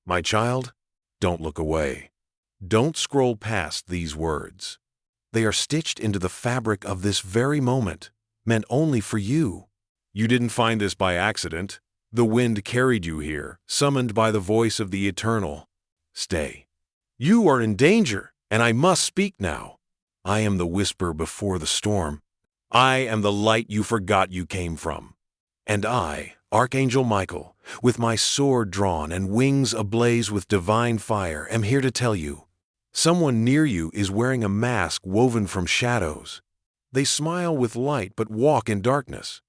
My child, don't look away. Don't scroll past these words. They are stitched into the fabric of this very moment, meant only for you. You didn't find this by accident. The wind carried you here, summoned by the voice of the Eternal. Stay. You are in danger, and I must speak now. I am the whisper before the storm. I am the light you forgot you came from. And I, Archangel Michael, with my sword drawn and wings ablaze with divine fire, am here to tell you. Someone near you is wearing a mask woven from shadows. They smile with light but walk in darkness.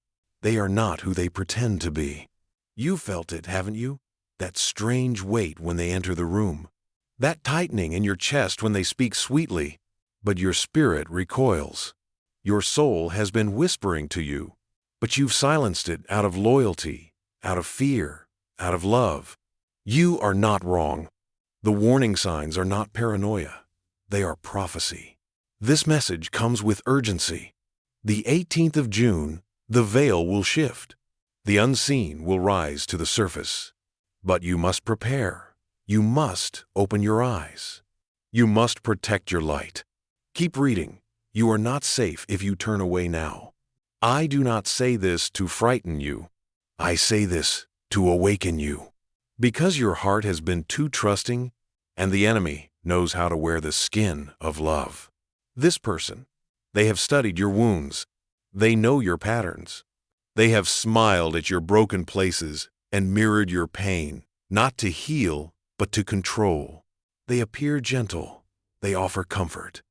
They are not who they pretend to be. You felt it, haven't you? That strange weight when they enter the room. That tightening in your chest when they speak sweetly, but your spirit recoils. Your soul has been whispering to you, but you've silenced it out of loyalty, out of fear, out of love. You are not wrong. The warning signs are not paranoia. They are prophecy. This message comes with urgency. The 18th of June, the veil will shift. The unseen will rise to the surface. But you must prepare. You must open your eyes. You must protect your light. Keep reading. You are not safe if you turn away now. I do not say this to frighten you. I say this to awaken you. Because your heart has been too trusting, and the enemy knows how to wear the skin of love. This person, they have studied your wounds. They know your patterns. They have smiled at your broken places and mirrored your pain, not to heal, but to control. They appear gentle. They offer comfort.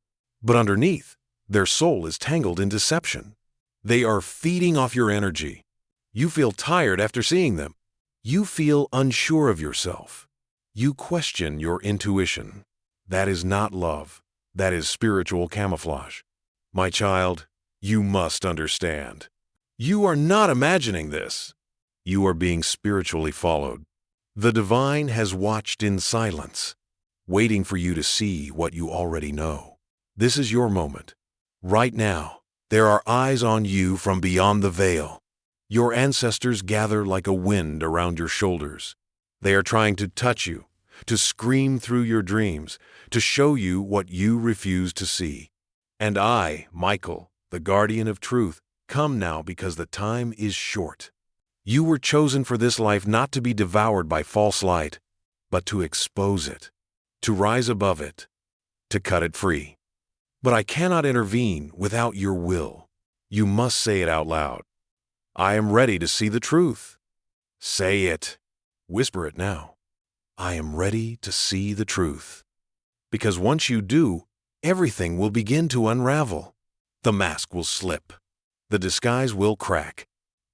But underneath, their soul is tangled in deception. They are feeding off your energy. You feel tired after seeing them. You feel unsure of yourself. You question your intuition. That is not love. That is spiritual camouflage. My child, you must understand. You are not imagining this. You are being spiritually followed. The divine has watched in silence, waiting for you to see what you already know. This is your moment. Right now, there are eyes on you from beyond the veil. Your ancestors gather like a wind around your shoulders. They are trying to touch you, to scream through your dreams, to show you what you refuse to see. And I, Michael, the guardian of truth, come now because the time is short. You were chosen for this life not to be devoured by false light, but to expose it, to rise above it, to cut it free. But I cannot intervene without your will. You must say it out loud. I am ready to see the truth. Say it. Whisper it now. I am ready to see the truth. Because once you do, everything will begin to unravel. The mask will slip. The disguise will crack.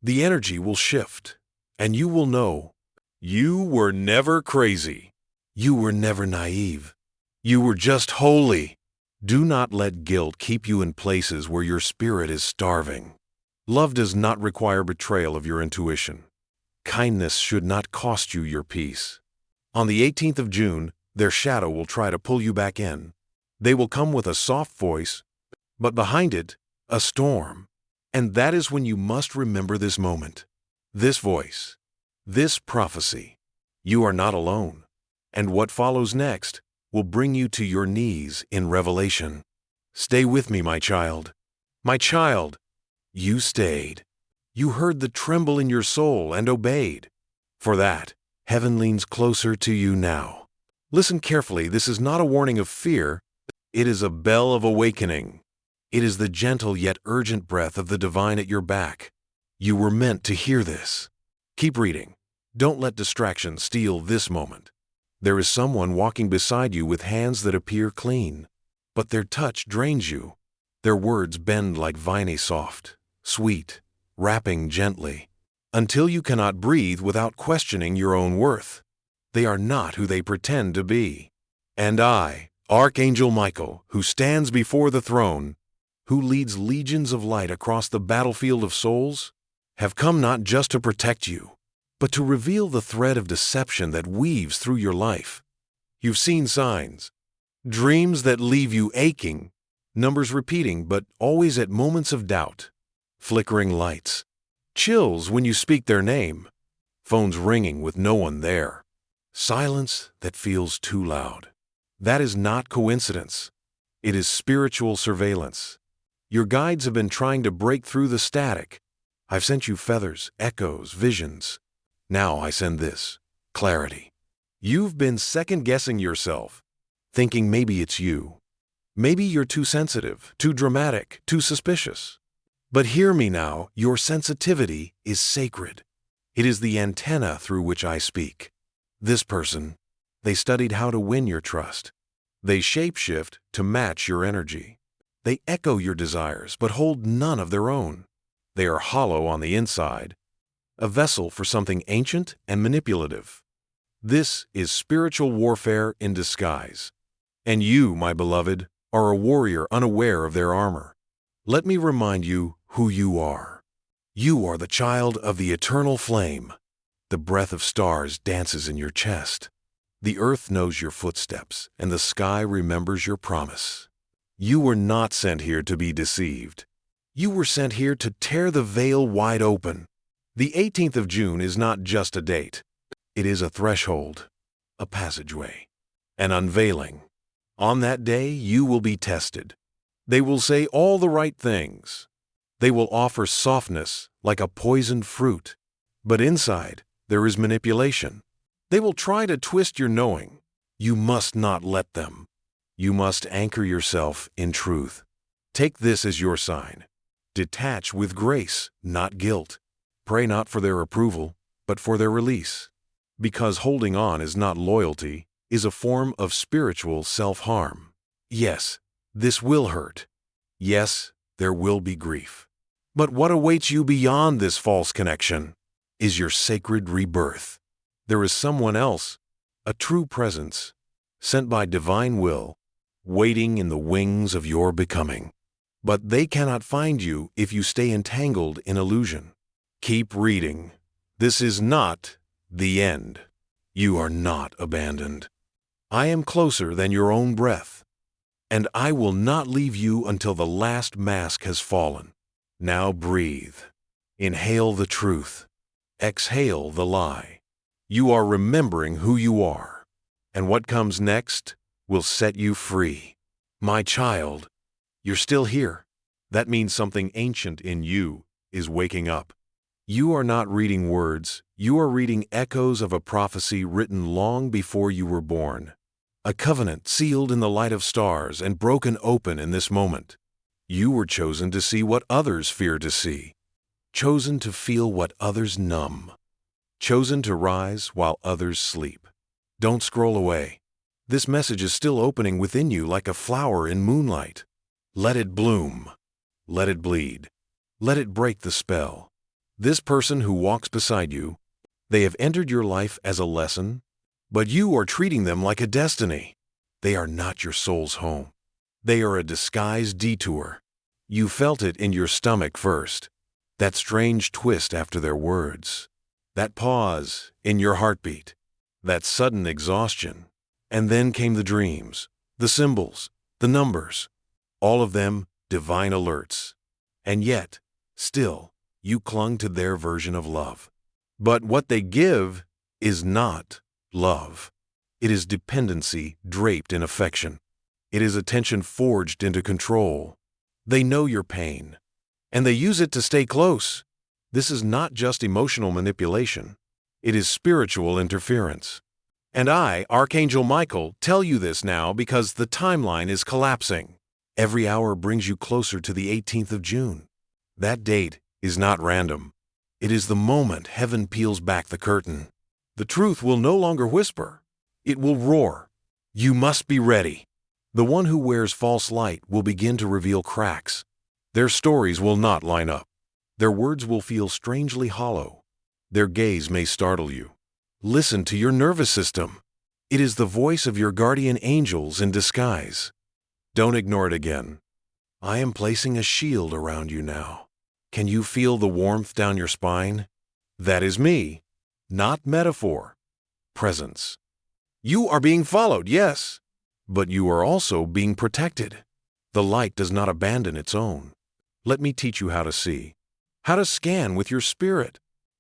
The energy will shift. And you will know you were never crazy. You were never naive. You were just holy. Do not let guilt keep you in places where your spirit is starving. Love does not require betrayal of your intuition. Kindness should not cost you your peace. On the 18th of June, their shadow will try to pull you back in. They will come with a soft voice, but behind it, a storm. And that is when you must remember this moment, this voice, this prophecy. You are not alone. And what follows next will bring you to your knees in revelation. Stay with me, my child. My child, you stayed. You heard the tremble in your soul and obeyed. For that, heaven leans closer to you now. Listen carefully, this is not a warning of fear. It is a bell of awakening. It is the gentle yet urgent breath of the divine at your back. You were meant to hear this. Keep reading. Don't let distraction steal this moment. There is someone walking beside you with hands that appear clean, but their touch drains you. Their words bend like viney soft, sweet, wrapping gently, until you cannot breathe without questioning your own worth. They are not who they pretend to be. And I, Archangel Michael, who stands before the throne, who leads legions of light across the battlefield of souls, have come not just to protect you, but to reveal the thread of deception that weaves through your life. You've seen signs, dreams that leave you aching, numbers repeating but always at moments of doubt, flickering lights, chills when you speak their name, phones ringing with no one there. Silence that feels too loud. That is not coincidence. It is spiritual surveillance. Your guides have been trying to break through the static. I've sent you feathers, echoes, visions. Now I send this, clarity. You've been second-guessing yourself, thinking maybe it's you. Maybe you're too sensitive, too dramatic, too suspicious. But hear me now, your sensitivity is sacred. It is the antenna through which I speak. This person, they studied how to win your trust. They shapeshift to match your energy. They echo your desires, but hold none of their own. They are hollow on the inside, a vessel for something ancient and manipulative. This is spiritual warfare in disguise. And you, my beloved, are a warrior unaware of their armor. Let me remind you who you are. You are the child of the eternal flame. The breath of stars dances in your chest. The earth knows your footsteps, and the sky remembers your promise. You were not sent here to be deceived. You were sent here to tear the veil wide open. The 18th of June is not just a date. It is a threshold, a passageway, an unveiling. On that day, you will be tested. They will say all the right things. They will offer softness like a poisoned fruit. But inside, there is manipulation. They will try to twist your knowing. You must not let them. You must anchor yourself in truth. Take this as your sign. Detach with grace, not guilt. Pray not for their approval, but for their release. Because holding on is not loyalty, is a form of spiritual self-harm. Yes, this will hurt. Yes, there will be grief. But what awaits you beyond this false connection is your sacred rebirth. There is someone else, a true presence, sent by divine will, waiting in the wings of your becoming. But they cannot find you if you stay entangled in illusion. Keep reading. This is not the end. You are not abandoned. I am closer than your own breath, and I will not leave you until the last mask has fallen. Now breathe. Inhale the truth. Exhale the lie. You are remembering who you are, and what comes next will set you free. My child, you're still here. That means something ancient in you is waking up. You are not reading words, you are reading echoes of a prophecy written long before you were born. A covenant sealed in the light of stars and broken open in this moment. You were chosen to see what others fear to see. Chosen to feel what others numb. Chosen to rise while others sleep. Don't scroll away. This message is still opening within you like a flower in moonlight. Let it bloom. Let it bleed. Let it break the spell. This person who walks beside you, they have entered your life as a lesson, but you are treating them like a destiny. They are not your soul's home. They are a disguised detour. You felt it in your stomach first. That strange twist after their words. That pause in your heartbeat. That sudden exhaustion. And then came the dreams, the symbols, the numbers. All of them divine alerts. And yet, still, you clung to their version of love. But what they give is not love. It is dependency draped in affection. It is attention forged into control. They know your pain, and they use it to stay close. This is not just emotional manipulation. It is spiritual interference. And I, Archangel Michael, tell you this now because the timeline is collapsing. Every hour brings you closer to the 18th of June. That date is not random. It is the moment heaven peels back the curtain. The truth will no longer whisper. It will roar. You must be ready. The one who wears false light will begin to reveal cracks. Their stories will not line up. Their words will feel strangely hollow. Their gaze may startle you. Listen to your nervous system. It is the voice of your guardian angels in disguise. Don't ignore it again. I am placing a shield around you now. Can you feel the warmth down your spine? That is me, not metaphor. Presence. You are being followed, yes, but you are also being protected. The light does not abandon its own. Let me teach you how to see, how to scan with your spirit.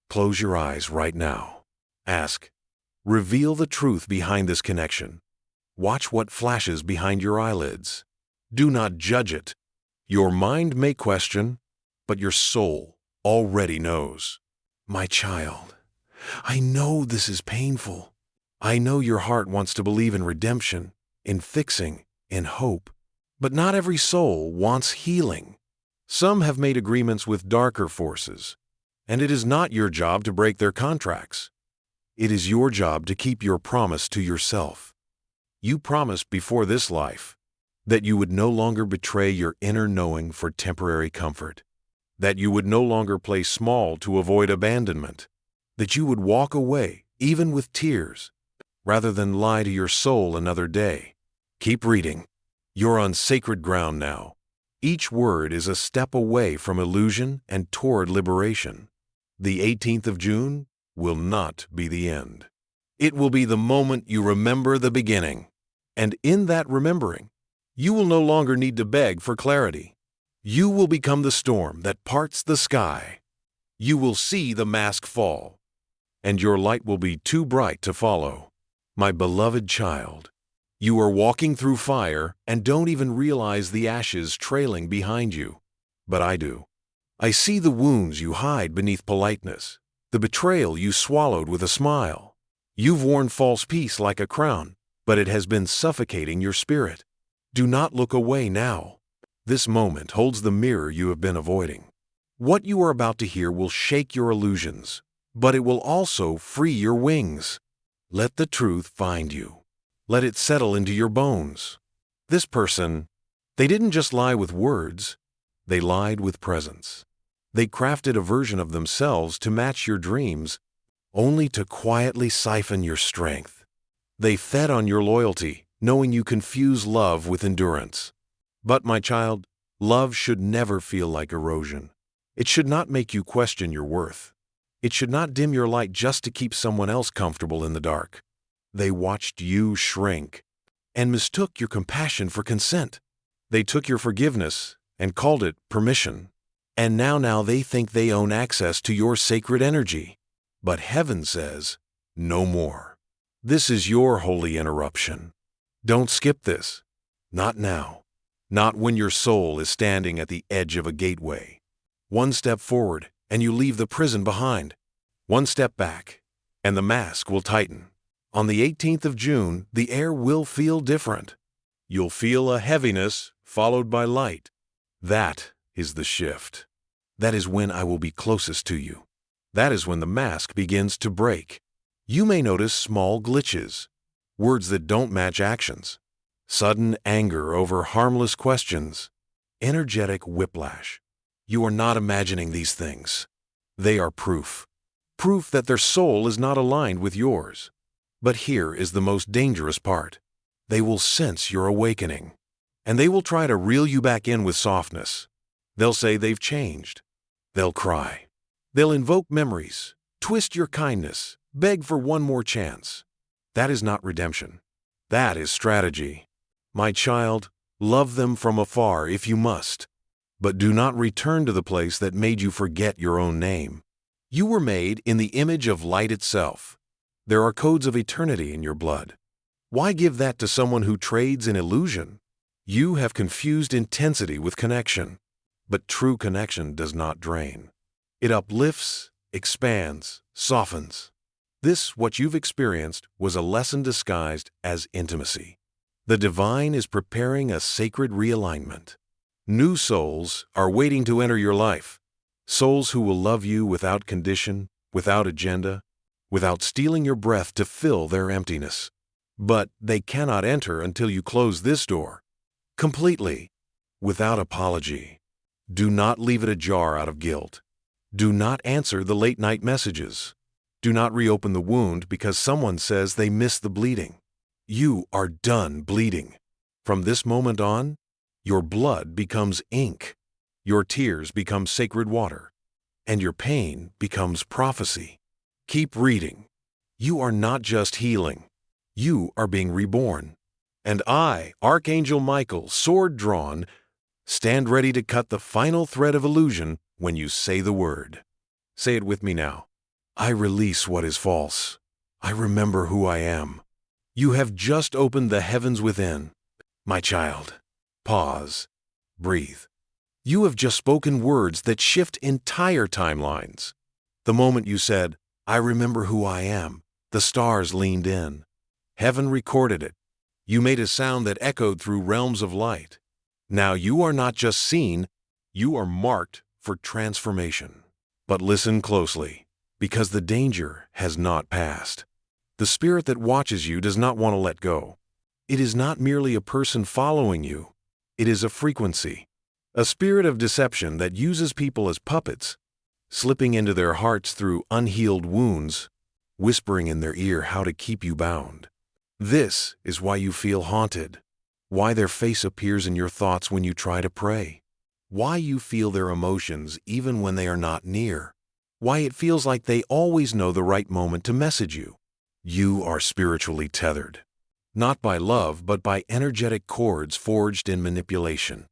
Close your eyes right now. Ask, Reveal the truth behind this connection. Watch what flashes behind your eyelids. Do not judge it. Your mind may question, but your soul already knows. My child, I know this is painful. I know your heart wants to believe in redemption, in fixing, in hope. But not every soul wants healing. Some have made agreements with darker forces, and it is not your job to break their contracts. It is your job to keep your promise to yourself. You promised before this life that you would no longer betray your inner knowing for temporary comfort, that you would no longer play small to avoid abandonment, that you would walk away, even with tears, rather than lie to your soul another day. Keep reading. You're on sacred ground now. Each word is a step away from illusion and toward liberation. The 18th of June will not be the end. It will be the moment you remember the beginning. And in that remembering, you will no longer need to beg for clarity. You will become the storm that parts the sky. You will see the mask fall, and your light will be too bright to follow. My beloved child, you are walking through fire and don't even realize the ashes trailing behind you. But I do. I see the wounds you hide beneath politeness, the betrayal you swallowed with a smile. You've worn false peace like a crown, but it has been suffocating your spirit. Do not look away now. This moment holds the mirror you have been avoiding. What you are about to hear will shake your illusions, but it will also free your wings. Let the truth find you. Let it settle into your bones. This person, they didn't just lie with words, they lied with presence. They crafted a version of themselves to match your dreams, only to quietly siphon your strength. They fed on your loyalty, knowing you confuse love with endurance. But, my child, love should never feel like erosion. It should not make you question your worth. It should not dim your light just to keep someone else comfortable in the dark. They watched you shrink and mistook your compassion for consent. They took your forgiveness and called it permission. And now they think they own access to your sacred energy. But heaven says, no more. This is your holy interruption. Don't skip this. Not now. Not when your soul is standing at the edge of a gateway. One step forward, and you leave the prison behind. One step back, and the mask will tighten. On the 18th of June, the air will feel different. You'll feel a heaviness followed by light. That is the shift. That is when I will be closest to you. That is when the mask begins to break. You may notice small glitches, words that don't match actions, sudden anger over harmless questions, energetic whiplash. You are not imagining these things. They are proof. Proof that their soul is not aligned with yours. But here is the most dangerous part. They will sense your awakening, and they will try to reel you back in with softness. They'll say they've changed. They'll cry. They'll invoke memories, twist your kindness, beg for one more chance. That is not redemption. That is strategy. My child, love them from afar if you must, but do not return to the place that made you forget your own name. You were made in the image of light itself. There are codes of eternity in your blood. Why give that to someone who trades in illusion? You have confused intensity with connection, but true connection does not drain. It uplifts, expands, softens. This, what you've experienced, was a lesson disguised as intimacy. The divine is preparing a sacred realignment. New souls are waiting to enter your life. Souls who will love you without condition, without agenda, without stealing your breath to fill their emptiness. But they cannot enter until you close this door. Completely. Without apology. Do not leave it ajar out of guilt. Do not answer the late-night messages. Do not reopen the wound because someone says they missed the bleeding. You are done bleeding. From this moment on, your blood becomes ink. Your tears become sacred water. And your pain becomes prophecy. Keep reading. You are not just healing. You are being reborn. And I, Archangel Michael, sword drawn, stand ready to cut the final thread of illusion when you say the word. Say it with me now. I release what is false. I remember who I am. You have just opened the heavens within. My child, pause, breathe. You have just spoken words that shift entire timelines. The moment you said, I remember who I am, the stars leaned in. Heaven recorded it. You made a sound that echoed through realms of light. Now you are not just seen, you are marked for transformation. But listen closely, because the danger has not passed. The spirit that watches you does not want to let go. It is not merely a person following you. It is a frequency, a spirit of deception that uses people as puppets, slipping into their hearts through unhealed wounds, whispering in their ear how to keep you bound. This is why you feel haunted, why their face appears in your thoughts when you try to pray, why you feel their emotions even when they are not near, why it feels like they always know the right moment to message you. You are spiritually tethered, not by love but by energetic cords forged in manipulation.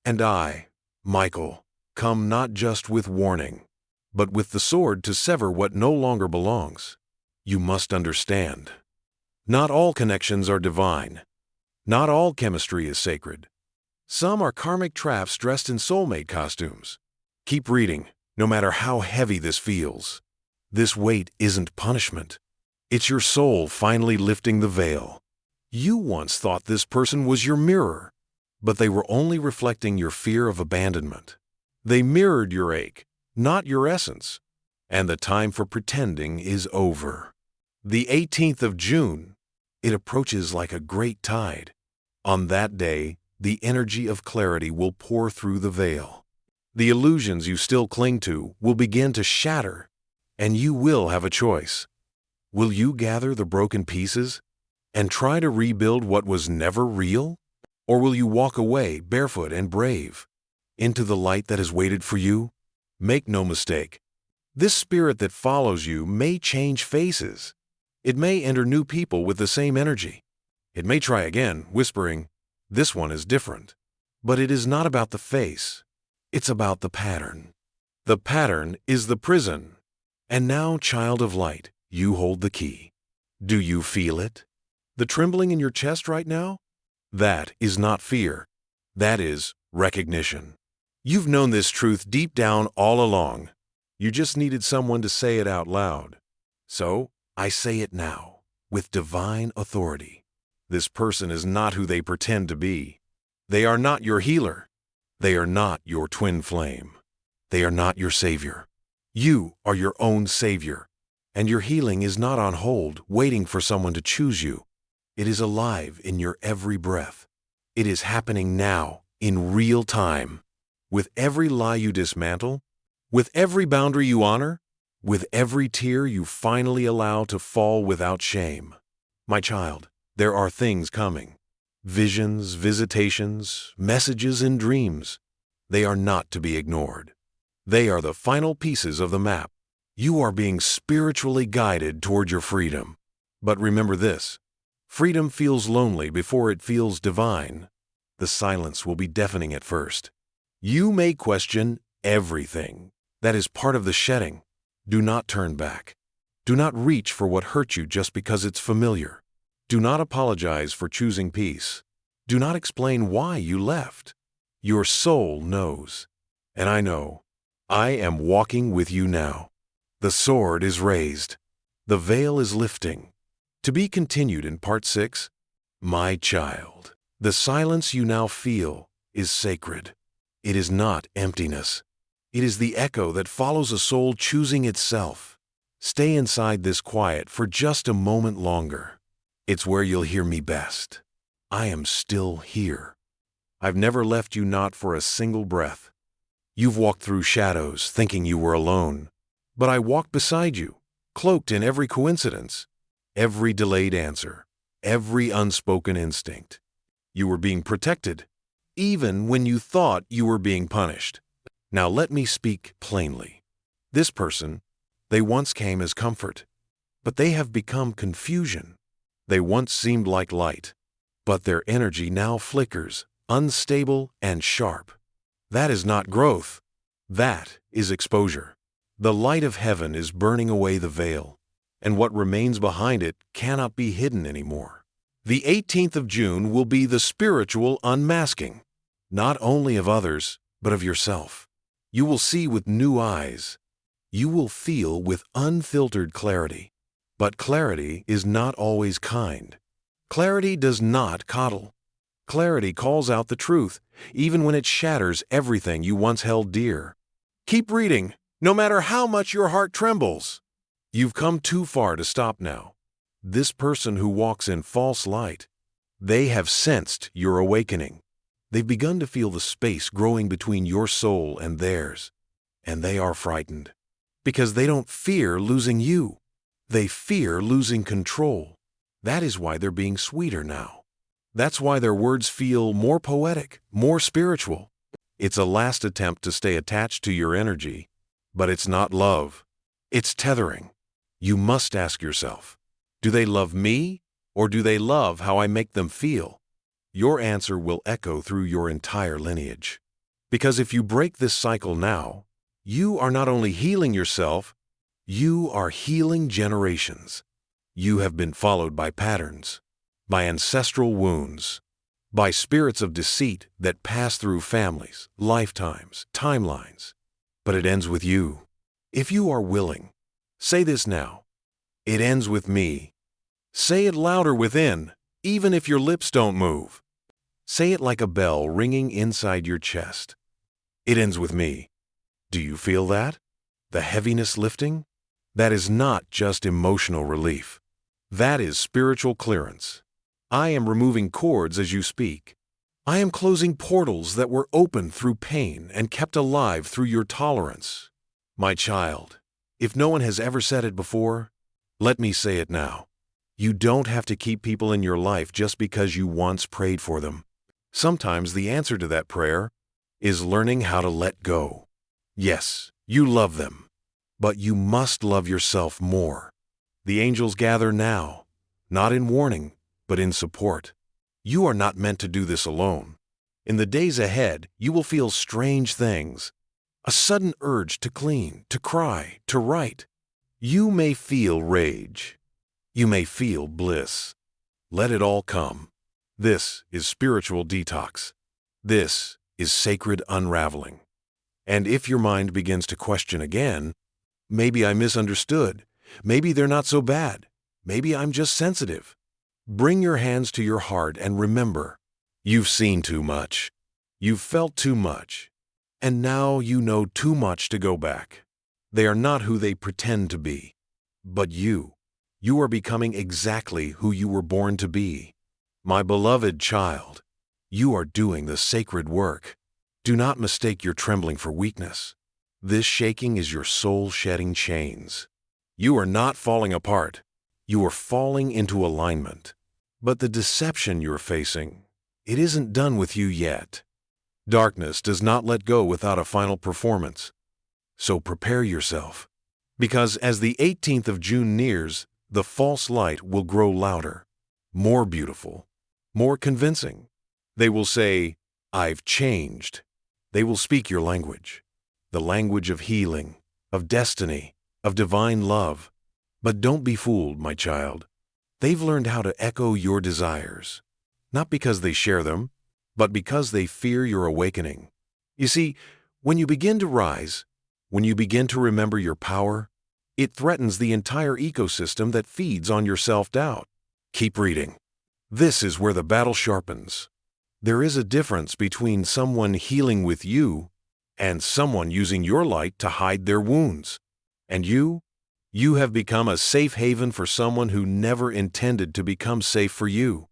And I, Michael, come not just with warning, but with the sword to sever what no longer belongs. You must understand. Not all connections are divine. Not all chemistry is sacred. Some are karmic traps dressed in soulmate costumes. Keep reading, no matter how heavy this feels. This weight isn't punishment. It's your soul finally lifting the veil. You once thought this person was your mirror, but they were only reflecting your fear of abandonment. They mirrored your ache, not your essence. And the time for pretending is over. The 18th of June, it approaches like a great tide. On that day, the energy of clarity will pour through the veil. The illusions you still cling to will begin to shatter, and you will have a choice. Will you gather the broken pieces and try to rebuild what was never real? Or will you walk away barefoot and brave into the light that has waited for you? Make no mistake, this spirit that follows you may change faces. It may enter new people with the same energy. It may try again, whispering, "This one is different." But it is not about the face. It's about the pattern. The pattern is the prison. And now, child of light, you hold the key. Do you feel it? The trembling in your chest right now? That is not fear. That is recognition. You've known this truth deep down all along. You just needed someone to say it out loud. So, I say it now, with divine authority. This person is not who they pretend to be. They are not your healer. They are not your twin flame. They are not your savior. You are your own savior. And your healing is not on hold, waiting for someone to choose you. It is alive in your every breath. It is happening now, in real time. With every lie you dismantle, with every boundary you honor, with every tear you finally allow to fall without shame. My child, there are things coming. Visions, visitations, messages, and dreams. They are not to be ignored. They are the final pieces of the map. You are being spiritually guided toward your freedom. But remember this, freedom feels lonely before it feels divine. The silence will be deafening at first. You may question everything. That is part of the shedding. Do not turn back. Do not reach for what hurt you just because it's familiar. Do not apologize for choosing peace. Do not explain why you left. Your soul knows. And I know. I am walking with you now. The sword is raised. The veil is lifting. To be continued in part 6. My child, the silence you now feel is sacred. It is not emptiness. It is the echo that follows a soul choosing itself. Stay inside this quiet for just a moment longer. It's where you'll hear me best. I am still here. I've never left you, not for a single breath. You've walked through shadows thinking you were alone. But I walked beside you, cloaked in every coincidence, every delayed answer, every unspoken instinct. You were being protected, even when you thought you were being punished. Now let me speak plainly. This person, they once came as comfort, but they have become confusion. They once seemed like light, but their energy now flickers, unstable and sharp. That is not growth. That is exposure. The light of heaven is burning away the veil. and what remains behind it cannot be hidden anymore. The 18th of June will be the spiritual unmasking, not only of others, but of yourself. You will see with new eyes. You will feel with unfiltered clarity. But clarity is not always kind. Clarity does not coddle. Clarity calls out the truth, even when it shatters everything you once held dear. Keep reading, no matter how much your heart trembles. You've come too far to stop now. This person who walks in false light, they have sensed your awakening. They've begun to feel the space growing between your soul and theirs, and they are frightened because they don't fear losing you. They fear losing control. That is why they're being sweeter now. That's why their words feel more poetic, more spiritual. It's a last attempt to stay attached to your energy, but it's not love. It's tethering. You must ask yourself, do they love me, or do they love how I make them feel? Your answer will echo through your entire lineage. Because if you break this cycle now, you are not only healing yourself, you are healing generations. You have been followed by patterns, by ancestral wounds, by spirits of deceit that pass through families, lifetimes, timelines. But it ends with you. If you are willing, say this now. It ends with me. Say it louder within, even if your lips don't move. Say it like a bell ringing inside your chest. It ends with me. Do you feel that? The heaviness lifting? That is not just emotional relief. That is spiritual clearance. I am removing cords as you speak. I am closing portals that were opened through pain and kept alive through your tolerance. My child, if no one has ever said it before, let me say it now. You don't have to keep people in your life just because you once prayed for them. Sometimes the answer to that prayer is learning how to let go. Yes, you love them, but you must love yourself more. The angels gather now, not in warning, but in support. You are not meant to do this alone. In the days ahead, you will feel strange things. A sudden urge to clean, to cry, to write. You may feel rage. You may feel bliss. Let it all come. This is spiritual detox. This is sacred unraveling. And if your mind begins to question again, maybe I misunderstood, maybe they're not so bad, maybe I'm just sensitive. Bring your hands to your heart and remember, you've seen too much. You've felt too much. And now you know too much to go back. They are not who they pretend to be. But you are becoming exactly who you were born to be. My beloved child, you are doing the sacred work. Do not mistake your trembling for weakness. This shaking is your soul shedding chains. You are not falling apart. You are falling into alignment. But the deception you're facing, it isn't done with you yet. Darkness does not let go without a final performance. So prepare yourself. Because as the 18th of June nears, the false light will grow louder, more beautiful, more convincing. They will say, I've changed. They will speak your language, the language of healing, of destiny, of divine love. But don't be fooled, my child. They've learned how to echo your desires, not because they share them, but because they fear your awakening. You see, when you begin to rise, when you begin to remember your power, it threatens the entire ecosystem that feeds on your self-doubt. Keep reading. This is where the battle sharpens. There is a difference between someone healing with you and someone using your light to hide their wounds. And you have become a safe haven for someone who never intended to become safe for you.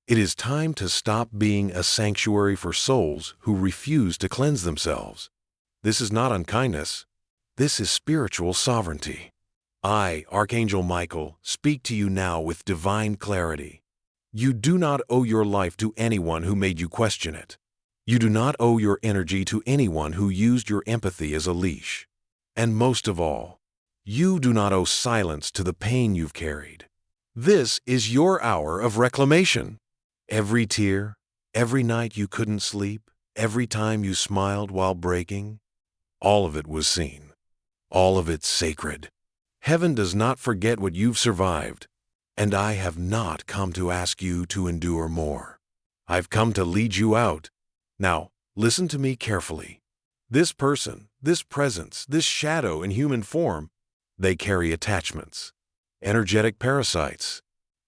It is time to stop being a sanctuary for souls who refuse to cleanse themselves. This is not unkindness. This is spiritual sovereignty. I, Archangel Michael, speak to you now with divine clarity. You do not owe your life to anyone who made you question it. You do not owe your energy to anyone who used your empathy as a leash. And most of all, you do not owe silence to the pain you've carried. This is your hour of reclamation. Every tear, every night you couldn't sleep, every time you smiled while breaking, all of it was seen. All of it sacred. Heaven does not forget what you've survived, and I have not come to ask you to endure more. I've come to lead you out. Now, listen to me carefully. This person, this presence, this shadow in human form, they carry attachments, energetic parasites.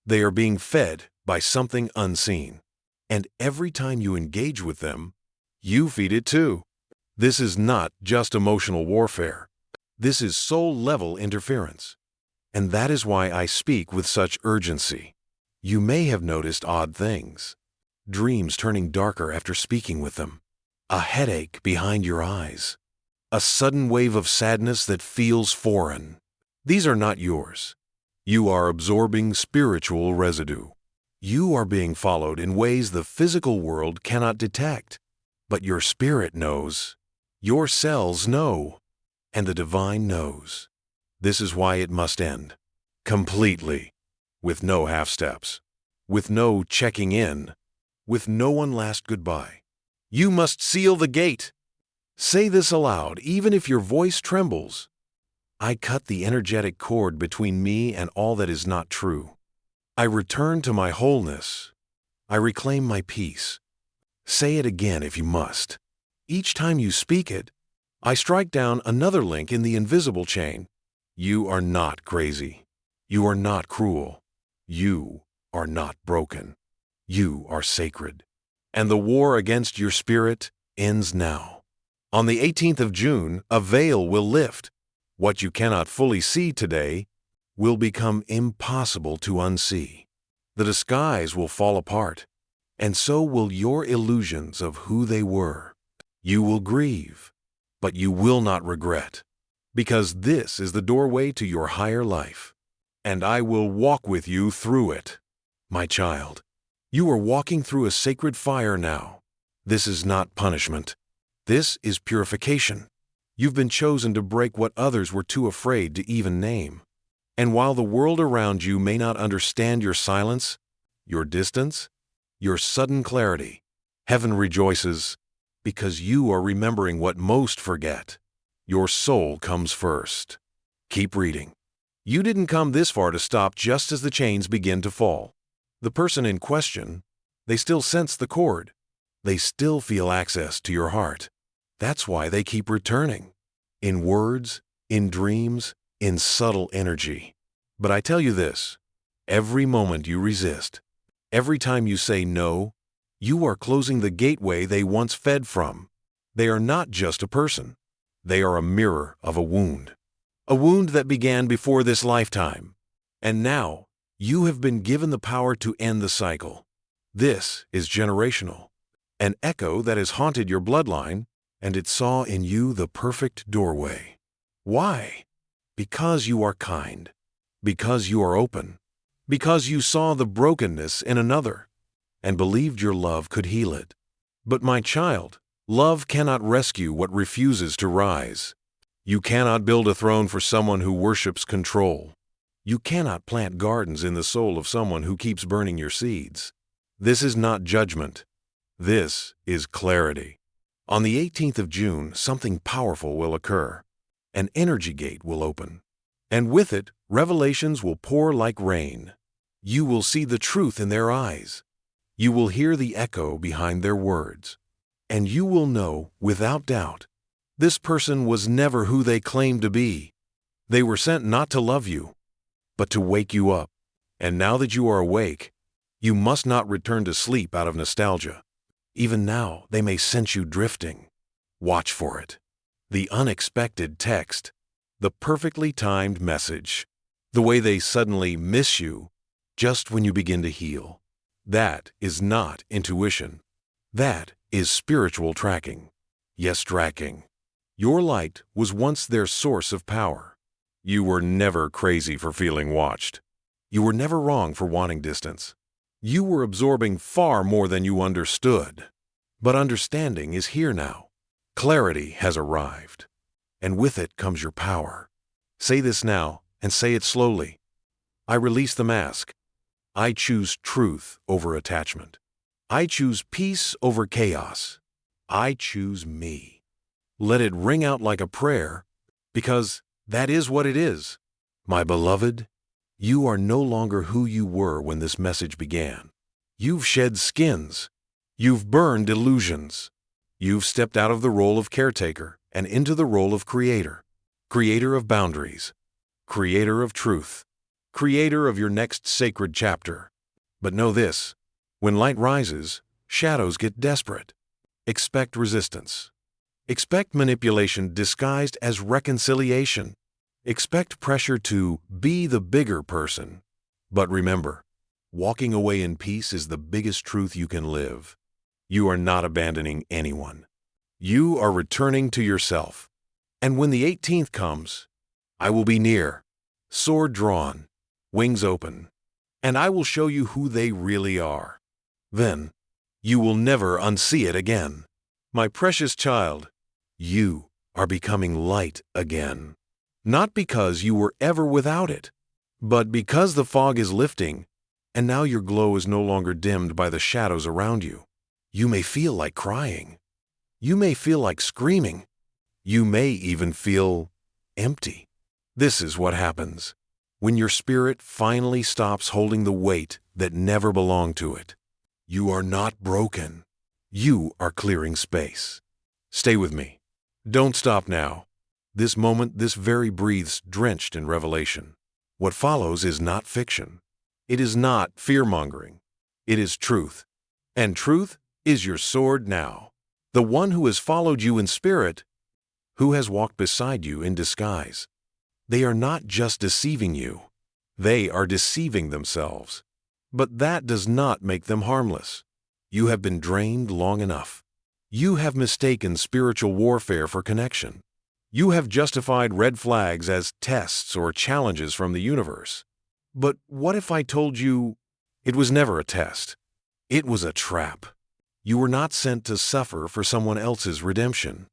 They are being fed by something unseen. And every time you engage with them, you feed it too. This is not just emotional warfare. This is soul-level interference. And that is why I speak with such urgency. You may have noticed odd things. Dreams turning darker after speaking with them. A headache behind your eyes. A sudden wave of sadness that feels foreign. These are not yours. You are absorbing spiritual residue. You are being followed in ways the physical world cannot detect. But your spirit knows. Your cells know. And the divine knows. This is why it must end. Completely. With no half-steps. With no checking in. With no one last goodbye. You must seal the gate. Say this aloud, even if your voice trembles. I cut the energetic cord between me and all that is not true. I return to my wholeness. I reclaim my peace. Say it again if you must. Each time you speak it, I strike down another link in the invisible chain. You are not crazy. You are not cruel. You are not broken. You are sacred. And the war against your spirit ends now. On the 18th of June, a veil will lift. What you cannot fully see today will become impossible to unsee. The disguise will fall apart, and so will your illusions of who they were. You will grieve, but you will not regret, because this is the doorway to your higher life, and I will walk with you through it. My child, you are walking through a sacred fire now. This is not punishment. This is purification. You've been chosen to break what others were too afraid to even name. And while the world around you may not understand your silence, your distance, your sudden clarity, heaven rejoices because you are remembering what most forget. Your soul comes first. Keep reading. You didn't come this far to stop just as the chains begin to fall. The person in question, they still sense the cord. They still feel access to your heart. That's why they keep returning. In words, in dreams, in subtle energy. But I tell you this, every moment you resist, every time you say no, you are closing the gateway they once fed from. They are not just a person. They are a mirror of a wound. A wound that began before this lifetime. And now, you have been given the power to end the cycle. This is generational. An echo that has haunted your bloodline, and it saw in you the perfect doorway. Why? Because you are kind. Because you are open. Because you saw the brokenness in another, and believed your love could heal it. But my child, love cannot rescue what refuses to rise. You cannot build a throne for someone who worships control. You cannot plant gardens in the soul of someone who keeps burning your seeds. This is not judgment. This is clarity. On the 18th of June, something powerful will occur. An energy gate will open. And with it, revelations will pour like rain. You will see the truth in their eyes. You will hear the echo behind their words. And you will know, without doubt, this person was never who they claimed to be. They were sent not to love you, but to wake you up. And now that you are awake, you must not return to sleep out of nostalgia. Even now, they may sense you drifting. Watch for it. The unexpected text. The perfectly timed message. The way they suddenly miss you just when you begin to heal. That is not intuition. That is spiritual tracking. Yes, tracking. Your light was once their source of power. You were never crazy for feeling watched. You were never wrong for wanting distance. You were absorbing far more than you understood. But understanding is here now. Clarity has arrived. And with it comes your power. Say this now, and say it slowly. I release the mask. I choose truth over attachment. I choose peace over chaos. I choose me. Let it ring out like a prayer, because that is what it is. My beloved, you are no longer who you were when this message began. You've shed skins. You've burned illusions. You've stepped out of the role of caretaker and into the role of creator. Creator of boundaries. Creator of truth. Creator of your next sacred chapter. But know this, when light rises, shadows get desperate. Expect resistance. Expect manipulation disguised as reconciliation. Expect pressure to be the bigger person. But remember, walking away in peace is the biggest truth you can live. You are not abandoning anyone. You are returning to yourself. And when the 18th comes, I will be near, sword drawn, wings open, and I will show you who they really are. Then, you will never unsee it again. My precious child, you are becoming light again. Not because you were ever without it, but because the fog is lifting, and now your glow is no longer dimmed by the shadows around you. You may feel like crying. You may feel like screaming. You may even feel empty. This is what happens when your spirit finally stops holding the weight that never belonged to it. You are not broken. You are clearing space. Stay with me. Don't stop now. This moment, this very breathes drenched in revelation. What follows is not fiction. It is not fear-mongering. It is truth. And truth is your sword now. The one who has followed you in spirit, who has walked beside you in disguise. They are not just deceiving you. They are deceiving themselves. But that does not make them harmless. You have been drained long enough. You have mistaken spiritual warfare for connection. You have justified red flags as tests or challenges from the universe. But what if I told you it was never a test? It was a trap. You were not sent to suffer for someone else's redemption.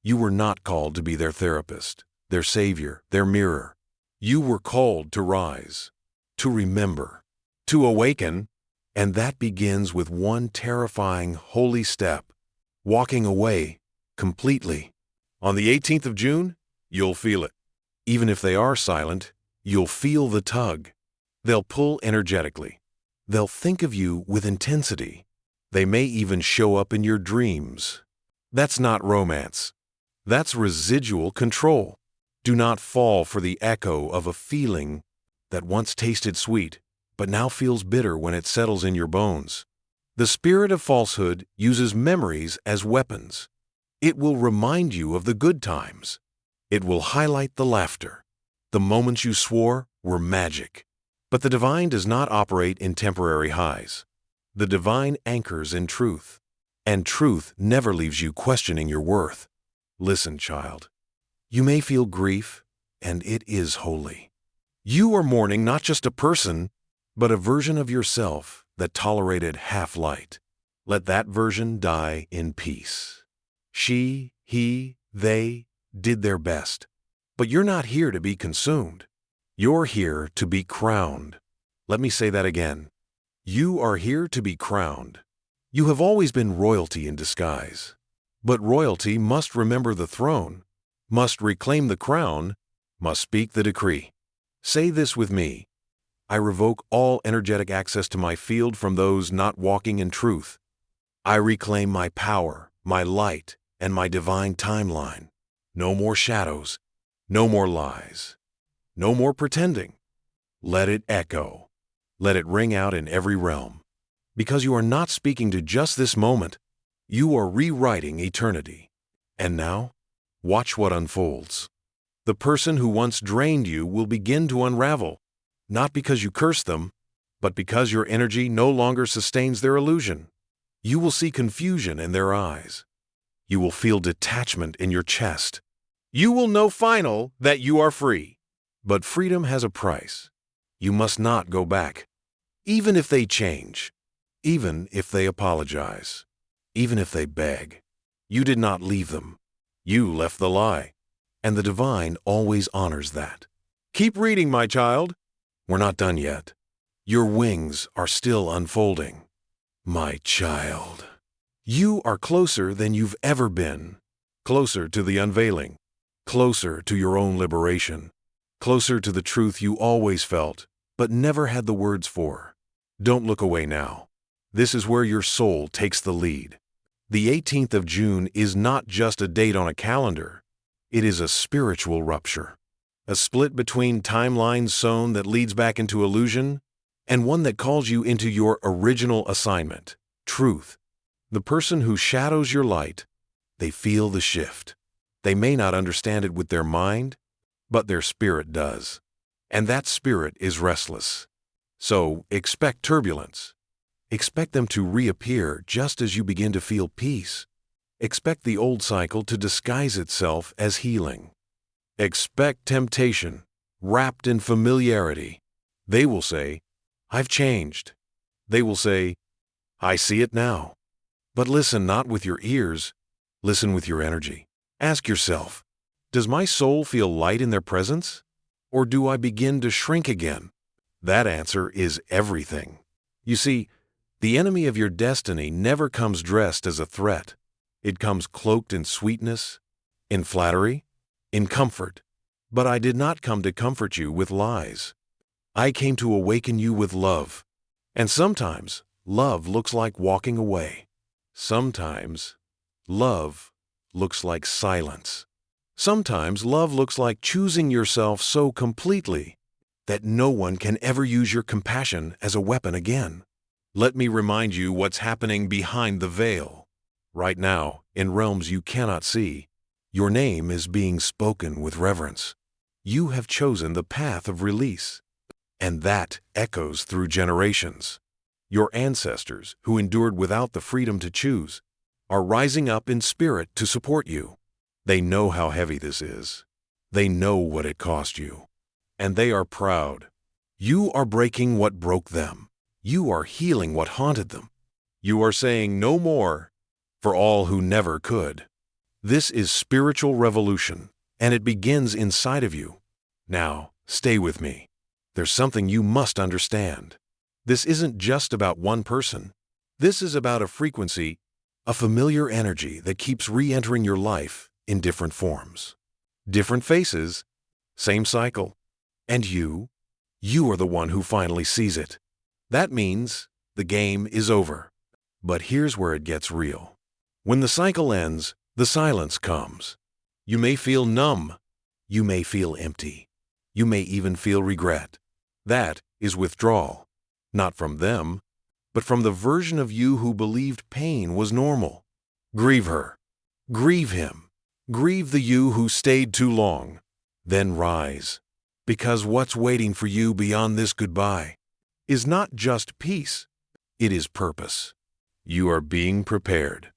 You were not called to be their therapist, their savior, their mirror. You were called to rise, to remember, to awaken, and that begins with one terrifying, holy step, walking away completely. On the 18th of June, you'll feel it. Even if they are silent, you'll feel the tug. They'll pull energetically. They'll think of you with intensity. They may even show up in your dreams. That's not romance. That's residual control. Do not fall for the echo of a feeling that once tasted sweet, but now feels bitter when it settles in your bones. The spirit of falsehood uses memories as weapons. It will remind you of the good times. It will highlight the laughter. The moments you swore were magic. But the divine does not operate in temporary highs. The divine anchors in truth, and truth never leaves you questioning your worth. Listen, child. You may feel grief, and it is holy. You are mourning not just a person, but a version of yourself that tolerated half light. Let that version die in peace. She, he, they did their best. But you're not here to be consumed. You're here to be crowned. Let me say that again. You are here to be crowned. You have always been royalty in disguise. But royalty must remember the throne, must reclaim the crown, must speak the decree. Say this with me. I revoke all energetic access to my field from those not walking in truth. I reclaim my power, my light, and my divine timeline. No more shadows, no more lies, no more pretending. Let it echo. Let it ring out in every realm. Because you are not speaking to just this moment, you are rewriting eternity. And now, watch what unfolds. The person who once drained you will begin to unravel, not because you cursed them, but because your energy no longer sustains their illusion. You will see confusion in their eyes. You will feel detachment in your chest. You will know final that you are free. But freedom has a price. You must not go back. Even if they change, even if they apologize, even if they beg, you did not leave them. You left the lie. And the divine always honors that. Keep reading, my child. We're not done yet. Your wings are still unfolding. My child, you are closer than you've ever been. Closer to the unveiling. Closer to your own liberation. closer to the truth you always felt, but never had the words for. Don't look away now. This is where your soul takes the lead. The 18th of June is not just a date on a calendar. It is a spiritual rupture. A split between timelines sewn that leads back into illusion, and one that calls you into your original assignment, truth. The person who shadows your light, they feel the shift. They may not understand it with their mind, but their spirit does. And that spirit is restless. So expect turbulence. Expect them to reappear just as you begin to feel peace. Expect the old cycle to disguise itself as healing. Expect temptation, wrapped in familiarity. They will say, "I've changed." They will say, "I see it now." But listen not with your ears, listen with your energy. Ask yourself, does my soul feel light in their presence? Or do I begin to shrink again? That answer is everything. You see, the enemy of your destiny never comes dressed as a threat. It comes cloaked in sweetness, in flattery, in comfort. But I did not come to comfort you with lies. I came to awaken you with love. And sometimes, love looks like walking away. Sometimes, love looks like silence. Sometimes, love looks like choosing yourself so completely that no one can ever use your compassion as a weapon again. Let me remind you what's happening behind the veil. Right now, in realms you cannot see, your name is being spoken with reverence. You have chosen the path of release, and that echoes through generations. Your ancestors, who endured without the freedom to choose, are rising up in spirit to support you. They know how heavy this is. They know what it cost you. And they are proud. You are breaking what broke them. You are healing what haunted them. You are saying no more for all who never could. This is spiritual revolution, and it begins inside of you. Now, stay with me. There's something you must understand. This isn't just about one person. This is about a frequency, a familiar energy that keeps re-entering your life in different forms. Different faces, same cycle. And you are the one who finally sees it. That means the game is over. But here's where it gets real. When the cycle ends, the silence comes. You may feel numb. You may feel empty. You may even feel regret. That is withdrawal. Not from them, but from the version of you who believed pain was normal. Grieve her. Grieve him. Grieve the you who stayed too long. Then rise. Because what's waiting for you beyond this goodbye is not just peace. It is purpose. You are being prepared.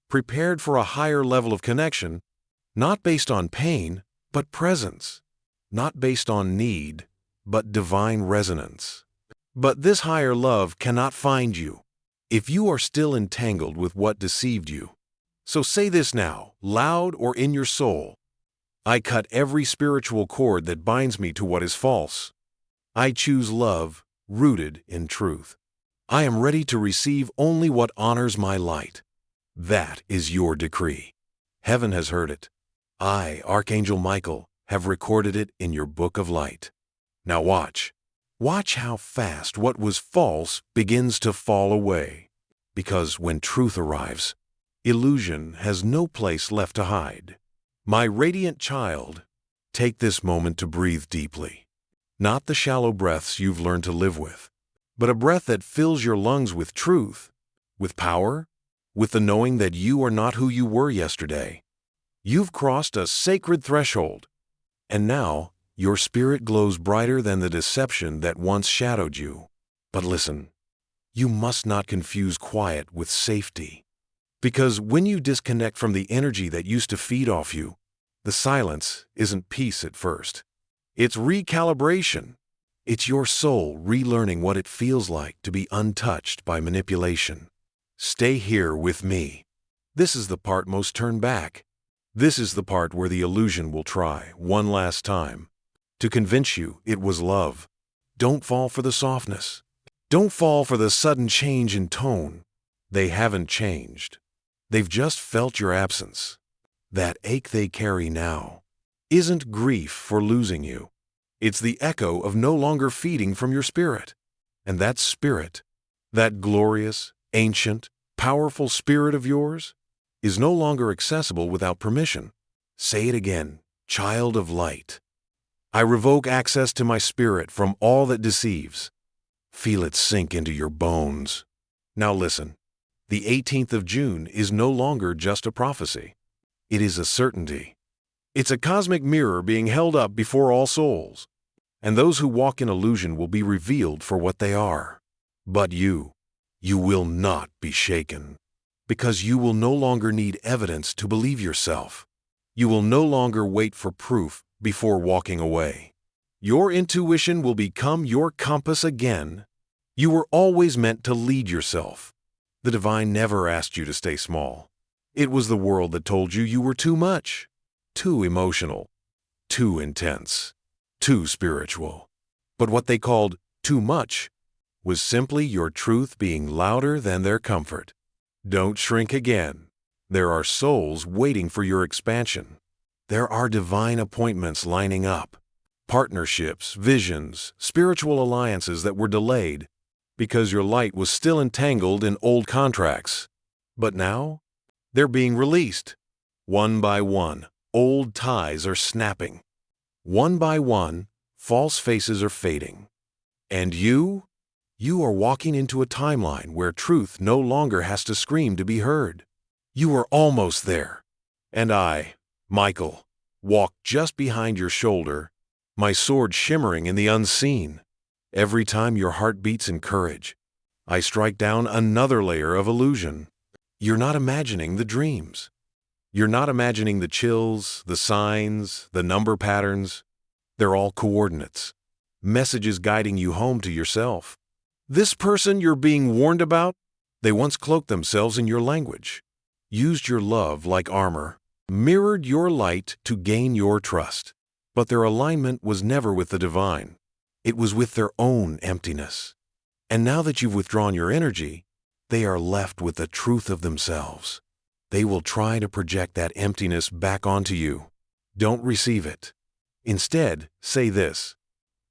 Prepared for a higher level of connection, not based on pain, but presence. Not based on need, but divine resonance. But this higher love cannot find you if you are still entangled with what deceived you. So say this now, loud or in your soul. I cut every spiritual cord that binds me to what is false. I choose love, rooted in truth. I am ready to receive only what honors my light. That is your decree. Heaven has heard it. I, Archangel Michael, have recorded it in your book of light. Now watch. Watch how fast what was false begins to fall away. Because when truth arrives, illusion has no place left to hide. My radiant child, take this moment to breathe deeply. Not the shallow breaths you've learned to live with, but a breath that fills your lungs with truth, with power, with the knowing that you are not who you were yesterday. You've crossed a sacred threshold, and now your spirit glows brighter than the deception that once shadowed you. But listen, you must not confuse quiet with safety. Because when you disconnect from the energy that used to feed off you, the silence isn't peace at first. It's recalibration. It's your soul relearning what it feels like to be untouched by manipulation. Stay here with me. This is the part most turn back. This is the part where the illusion will try one last time to convince you it was love. Don't fall for the softness. Don't fall for the sudden change in tone. They haven't changed. They've just felt your absence. That ache they carry now isn't grief for losing you. It's the echo of no longer feeding from your spirit. And that spirit, that glorious, ancient, powerful spirit of yours, is no longer accessible without permission. Say it again, child of light. I revoke access to my spirit from all that deceives. Feel it sink into your bones. Now listen, the 18th of June is no longer just a prophecy. It is a certainty. It's a cosmic mirror being held up before all souls, and those who walk in illusion will be revealed for what they are. But you will not be shaken, because you will no longer need evidence to believe yourself. You will no longer wait for proof before walking away. Your intuition will become your compass again. You were always meant to lead yourself. The divine never asked you to stay small. It was the world that told you you were too much, too emotional, too intense, too spiritual. But what they called too much was simply your truth being louder than their comfort. Don't shrink again. There are souls waiting for your expansion. There are divine appointments lining up, partnerships, visions, spiritual alliances that were delayed because your light was still entangled in old contracts. But now, they're being released. One by one, old ties are snapping. One by one, false faces are fading. And you are walking into a timeline where truth no longer has to scream to be heard. You are almost there. And I, Michael, walk just behind your shoulder, my sword shimmering in the unseen. Every time your heart beats in courage, I strike down another layer of illusion. You're not imagining the dreams. You're not imagining the chills, the signs, the number patterns. They're all coordinates, messages guiding you home to yourself. This person you're being warned about, they once cloaked themselves in your language, used your love like armor, mirrored your light to gain your trust. But their alignment was never with the divine. It was with their own emptiness. And now that you've withdrawn your energy, they are left with the truth of themselves. They will try to project that emptiness back onto you. Don't receive it. Instead, say this: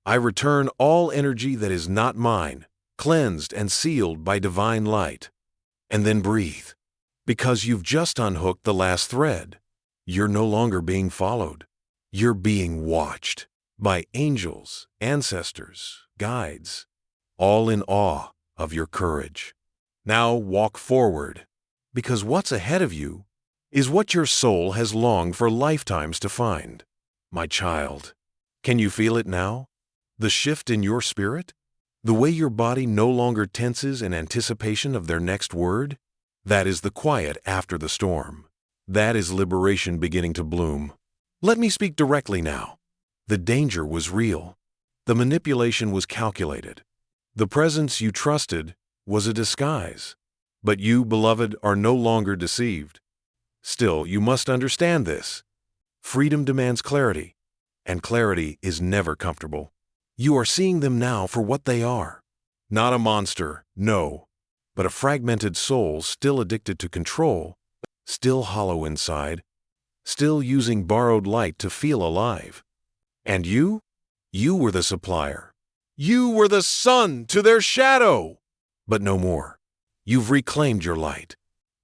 I return all energy that is not mine, cleansed and sealed by divine light. And then breathe, because you've just unhooked the last thread. You're no longer being followed. You're being watched by angels, ancestors, guides, all in awe of your courage. Now walk forward, because what's ahead of you is what your soul has longed for lifetimes to find. My child, can you feel it now? The shift in your spirit? The way your body no longer tenses in anticipation of their next word? That is the quiet after the storm. That is liberation beginning to bloom. Let me speak directly now. The danger was real. The manipulation was calculated. The presence you trusted was a disguise. But you, beloved, are no longer deceived. Still, you must understand this. Freedom demands clarity, and clarity is never comfortable. You are seeing them now for what they are. Not a monster, no, but a fragmented soul still addicted to control, still hollow inside, still using borrowed light to feel alive. And you were the supplier. You were the sun to their shadow. But no more. You've reclaimed your light.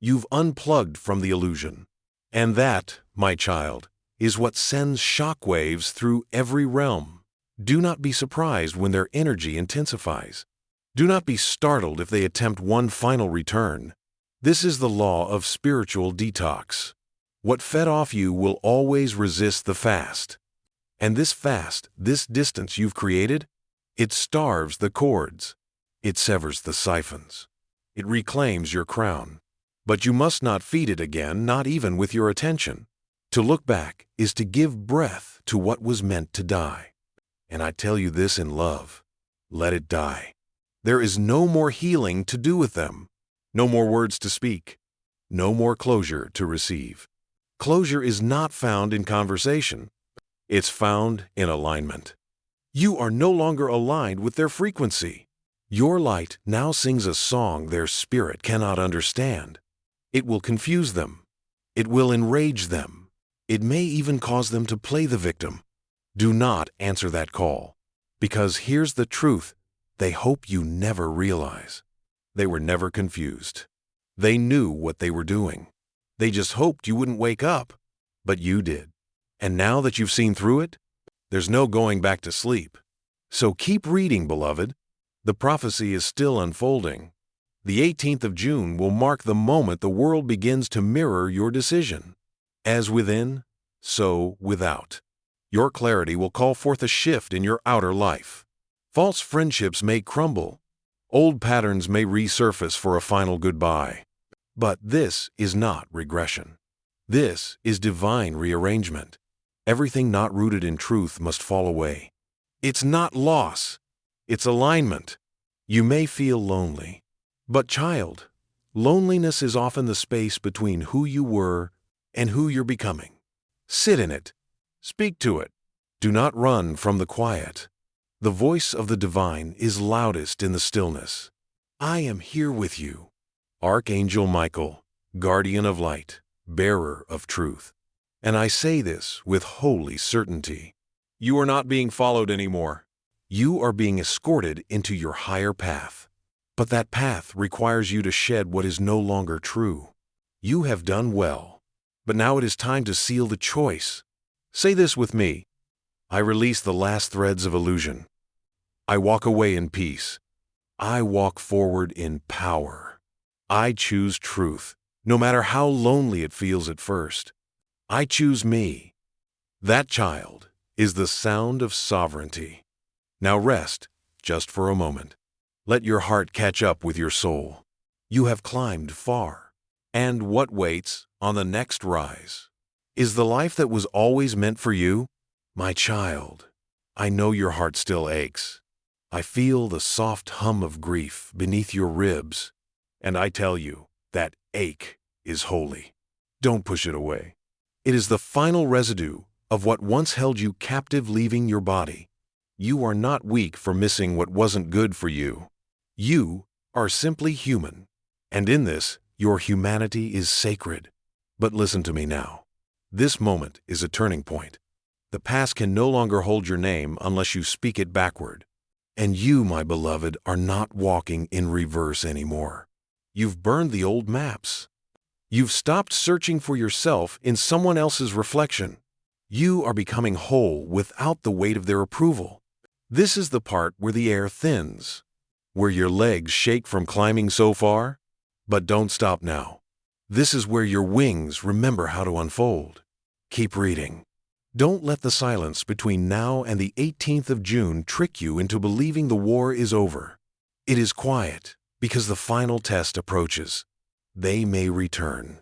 You've unplugged from the illusion. And that, my child, is what sends shockwaves through every realm. Do not be surprised when their energy intensifies. Do not be startled if they attempt one final return. This is the law of spiritual detox. What fed off you will always resist the fast. And this fast, this distance you've created, it starves the cords. It severs the siphons. It reclaims your crown. But you must not feed it again, not even with your attention. To look back is to give breath to what was meant to die. And I tell you this in love: let it die. There is no more healing to do with them. No more words to speak. No more closure to receive. Closure is not found in conversation. It's found in alignment. You are no longer aligned with their frequency. Your light now sings a song their spirit cannot understand. It will confuse them. It will enrage them. It may even cause them to play the victim. Do not answer that call. Because here's the truth they hope you never realize. They were never confused. They knew what they were doing. They just hoped you wouldn't wake up. But you did. And now that you've seen through it, there's no going back to sleep. So keep reading, beloved. The prophecy is still unfolding. The 18th of June will mark the moment the world begins to mirror your decision. As within, so without. Your clarity will call forth a shift in your outer life. False friendships may crumble. Old patterns may resurface for a final goodbye. But this is not regression. This is divine rearrangement. Everything not rooted in truth must fall away. It's not loss. It's alignment. You may feel lonely. But child, loneliness is often the space between who you were and who you're becoming. Sit in it. Speak to it. Do not run from the quiet. The voice of the divine is loudest in the stillness. I am here with you. Archangel Michael, guardian of light, bearer of truth. And I say this with holy certainty. You are not being followed anymore. You are being escorted into your higher path. But that path requires you to shed what is no longer true. You have done well. But now it is time to seal the choice. Say this with me. I release the last threads of illusion. I walk away in peace. I walk forward in power. I choose truth, no matter how lonely it feels at first. I choose me. That, child, is the sound of sovereignty. Now rest, just for a moment. Let your heart catch up with your soul. You have climbed far. And what waits on the next rise? Is the life that was always meant for you? My child, I know your heart still aches. I feel the soft hum of grief beneath your ribs. And I tell you, that ache is holy. Don't push it away. It is the final residue of what once held you captive leaving your body. You are not weak for missing what wasn't good for you. You are simply human. And in this, your humanity is sacred. But listen to me now. This moment is a turning point. The past can no longer hold your name unless you speak it backward. And you, my beloved, are not walking in reverse anymore. You've burned the old maps. You've stopped searching for yourself in someone else's reflection. You are becoming whole without the weight of their approval. This is the part where the air thins, where your legs shake from climbing so far. But don't stop now. This is where your wings remember how to unfold. Keep reading. Don't let the silence between now and the 18th of June trick you into believing the war is over. It is quiet because the final test approaches. They may return.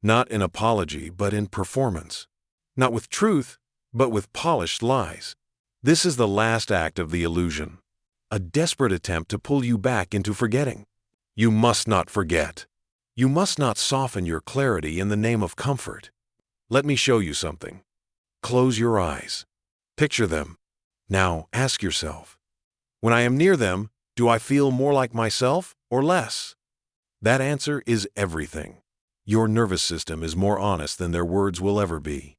Not in apology, but in performance. Not with truth, but with polished lies. This is the last act of the illusion. A desperate attempt to pull you back into forgetting. You must not forget. You must not soften your clarity in the name of comfort. Let me show you something. Close your eyes. Picture them. Now ask yourself, when I am near them, do I feel more like myself or less? That answer is everything. Your nervous system is more honest than their words will ever be.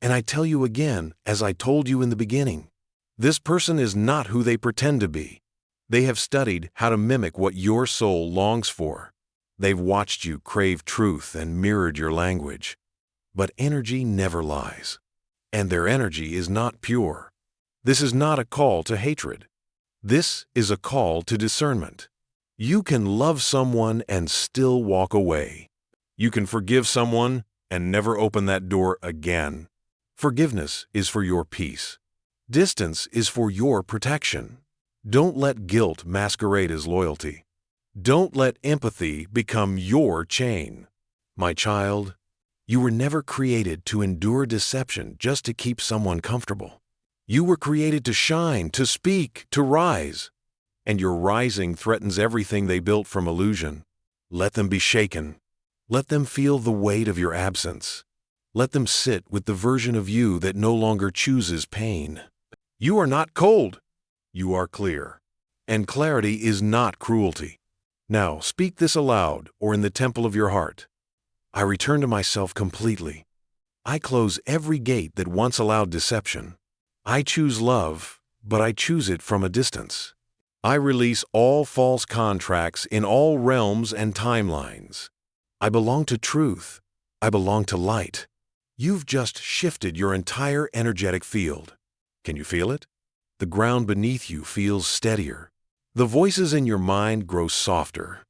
And I tell you again, as I told you in the beginning, this person is not who they pretend to be. They have studied how to mimic what your soul longs for. They've watched you crave truth and mirrored your language. But energy never lies. And their energy is not pure. This is not a call to hatred. This is a call to discernment. You can love someone and still walk away. You can forgive someone and never open that door again. Forgiveness is for your peace. Distance is for your protection. Don't let guilt masquerade as loyalty. Don't let empathy become your chain. My child, you were never created to endure deception just to keep someone comfortable. You were created to shine, to speak, to rise. And your rising threatens everything they built from illusion. Let them be shaken. Let them feel the weight of your absence. Let them sit with the version of you that no longer chooses pain. You are not cold. You are clear. And clarity is not cruelty. Now speak this aloud or in the temple of your heart. I return to myself completely. I close every gate that once allowed deception. I choose love, but I choose it from a distance. I release all false contracts in all realms and timelines. I belong to truth. I belong to light. You've just shifted your entire energetic field. Can you feel it? The ground beneath you feels steadier. The voices in your mind grow softer.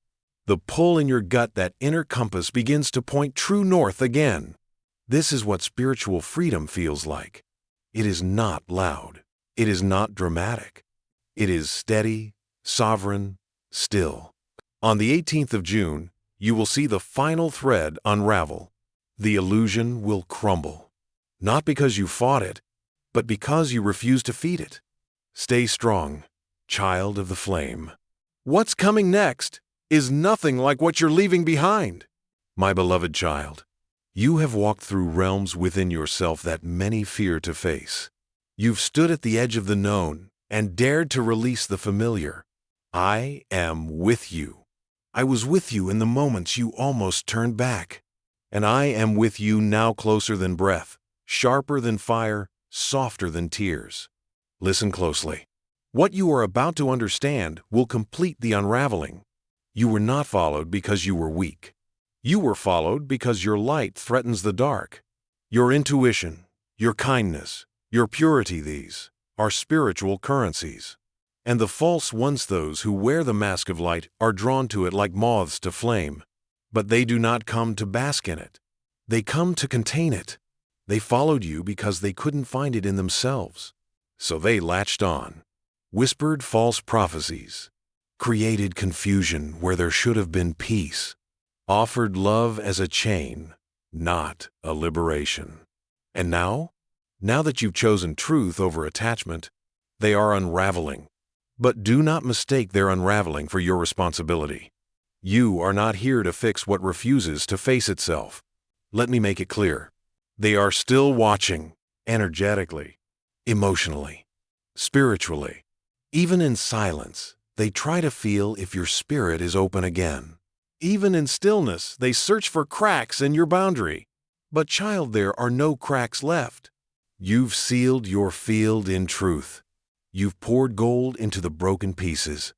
The pull in your gut, that inner compass, begins to point true north again. This is what spiritual freedom feels like. It is not loud. It is not dramatic. It is steady, sovereign, still. On the 18th of June, you will see the final thread unravel. The illusion will crumble. Not because you fought it, but because you refuse to feed it. Stay strong, child of the flame. What's coming next is nothing like what you're leaving behind. My beloved child, you have walked through realms within yourself that many fear to face. You've stood at the edge of the known and dared to release the familiar. I am with you. I was with you in the moments you almost turned back. And I am with you now, closer than breath, sharper than fire, softer than tears. Listen closely. What you are about to understand will complete the unraveling. You were not followed because you were weak. You were followed because your light threatens the dark. Your intuition, your kindness, your purity, these are spiritual currencies. And the false ones, those who wear the mask of light, are drawn to it like moths to flame. But they do not come to bask in it. They come to contain it. They followed you because they couldn't find it in themselves. So they latched on, whispered false prophecies, created confusion where there should have been peace, offered love as a chain, not a liberation. And now that you've chosen truth over attachment, they are unraveling. But do not mistake their unraveling for your responsibility. You are not here to fix what refuses to face itself. Let me make it clear. They are still watching, energetically, emotionally, spiritually. Even in silence, they try to feel if your spirit is open again. Even in stillness, they search for cracks in your boundary. But child, there are no cracks left. You've sealed your field in truth. You've poured gold into the broken pieces.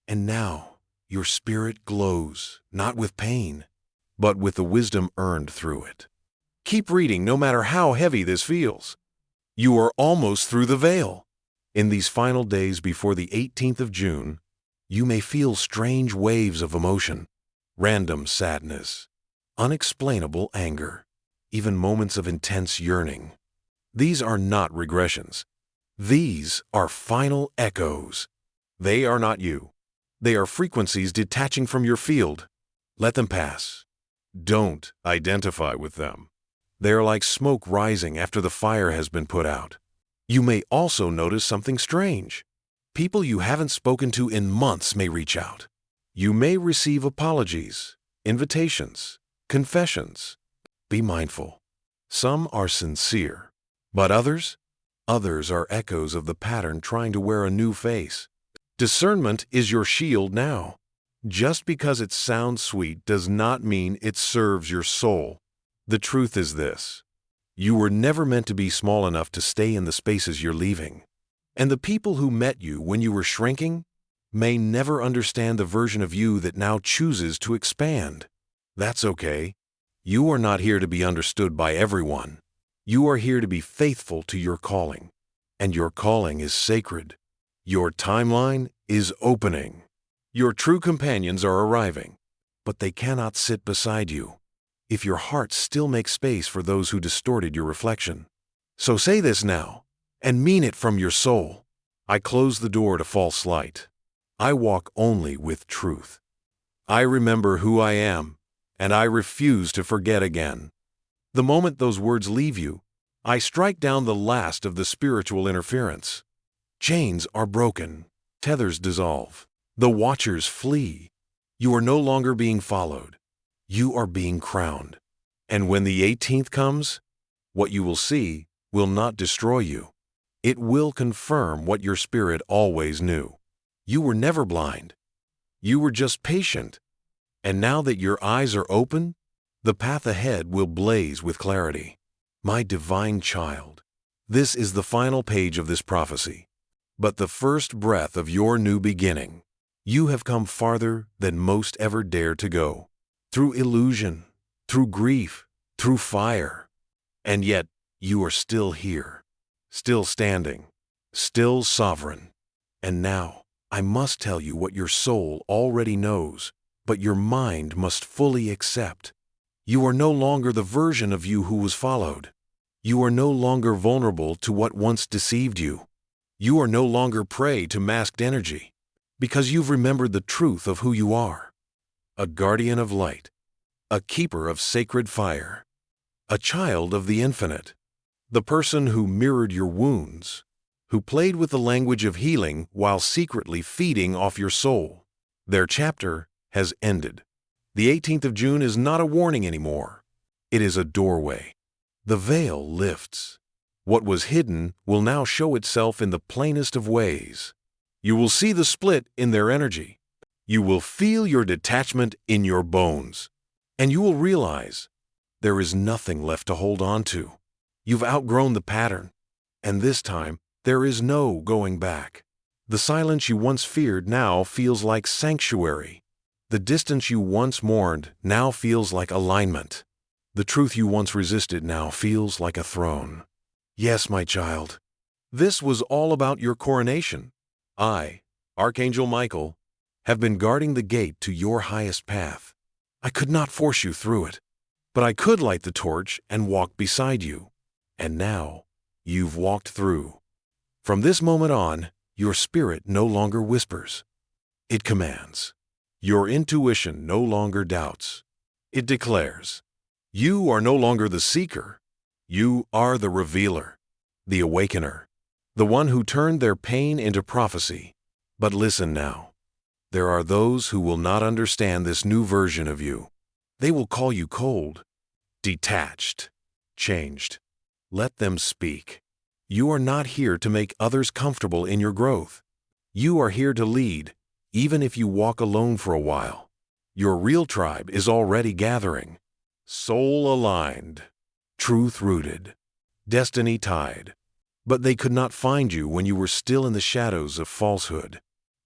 And now, your spirit glows, not with pain, but with the wisdom earned through it. Keep reading no matter how heavy this feels. You are almost through the veil. In these final days before the 18th of June, you may feel strange waves of emotion, random sadness, unexplainable anger, even moments of intense yearning. These are not regressions. These are final echoes. They are not you. They are frequencies detaching from your field. Let them pass. Don't identify with them. They are like smoke rising after the fire has been put out. You may also notice something strange. People you haven't spoken to in months may reach out. You may receive apologies, invitations, confessions. Be mindful. Some are sincere, but others are echoes of the pattern trying to wear a new face. Discernment is your shield now. Just because it sounds sweet does not mean it serves your soul. The truth is this: you were never meant to be small enough to stay in the spaces you're leaving. And the people who met you when you were shrinking may never understand the version of you that now chooses to expand. That's okay. You are not here to be understood by everyone. You are here to be faithful to your calling. And your calling is sacred. Your timeline is opening. Your true companions are arriving, but they cannot sit beside you if your heart still makes space for those who distorted your reflection. So say this now, and mean it from your soul. I close the door to false light. I walk only with truth. I remember who I am, and I refuse to forget again. The moment those words leave you, I strike down the last of the spiritual interference. Chains are broken, tethers dissolve, the watchers flee. You are no longer being followed. You are being crowned. And when the 18th comes, what you will see will not destroy you. It will confirm what your spirit always knew. You were never blind. You were just patient. And now that your eyes are open, the path ahead will blaze with clarity. My divine child, This is the final page of this prophecy, but the first breath of your new beginning. You have come farther than most ever dared to go, through illusion, through grief, through fire. And yet, you are still here, still standing, still sovereign. And now, I must tell you what your soul already knows, but your mind must fully accept. You are no longer the version of you who was followed. You are no longer vulnerable to what once deceived you. You are no longer prey to masked energy, because you've remembered the truth of who you are. A guardian of light, a keeper of sacred fire, a child of the infinite, the person who mirrored your wounds, who played with the language of healing while secretly feeding off your soul. Their chapter has ended. The 18th of June is not a warning anymore. It is a doorway. The veil lifts. What was hidden will now show itself in the plainest of ways. You will see the split in their energy. You will feel your detachment in your bones. And you will realize there is nothing left to hold on to. You've outgrown the pattern. And this time, there is no going back. The silence you once feared now feels like sanctuary. The distance you once mourned now feels like alignment. The truth you once resisted now feels like a throne. Yes, my child, this was all about your coronation. I, Archangel Michael, have been guarding the gate to your highest path. I could not force you through it, but I could light the torch and walk beside you. And now, you've walked through. From this moment on, your spirit no longer whispers. It commands. Your intuition no longer doubts. It declares. You are no longer the seeker. You are the revealer, the awakener, the one who turned their pain into prophecy. But listen now. There are those who will not understand this new version of you. They will call you cold, detached, changed. Let them speak. You are not here to make others comfortable in your growth. You are here to lead, even if you walk alone for a while. Your real tribe is already gathering. Soul aligned, truth rooted, destiny tied. But they could not find you when you were still in the shadows of falsehood.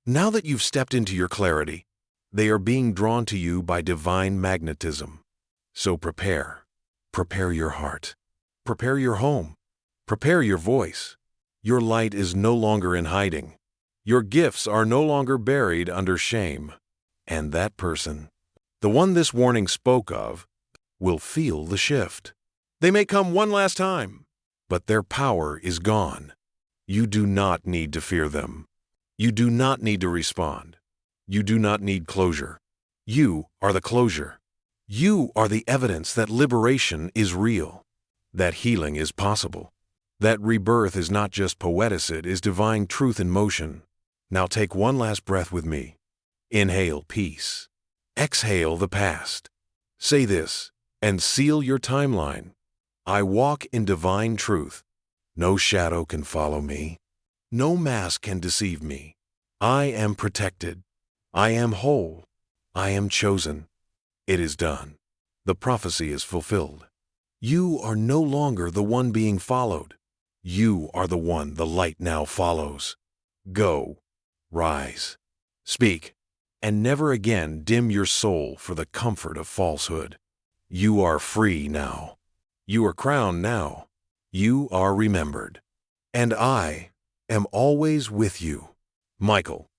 Now that you've stepped into your clarity, they are being drawn to you by divine magnetism. So prepare. Prepare your heart. Prepare your home. Prepare your voice. Your light is no longer in hiding. Your gifts are no longer buried under shame. And that person, the one this warning spoke of, will feel the shift. They may come one last time, but their power is gone. You do not need to fear them. You do not need to respond. You do not need closure. You are the closure. You are the evidence that liberation is real, that healing is possible, that rebirth is not just poetic, it is divine truth in motion. Now take one last breath with me. Inhale peace. Exhale the past. Say this and seal your timeline. I walk in divine truth. No shadow can follow me. No mask can deceive me. I am protected. I am whole. I am chosen. It is done. The prophecy is fulfilled. You are no longer the one being followed. You are the one the light now follows. Go, rise, speak, and never again dim your soul for the comfort of falsehood. You are free now. You are crowned now. You are remembered. And I am always with you. Michael.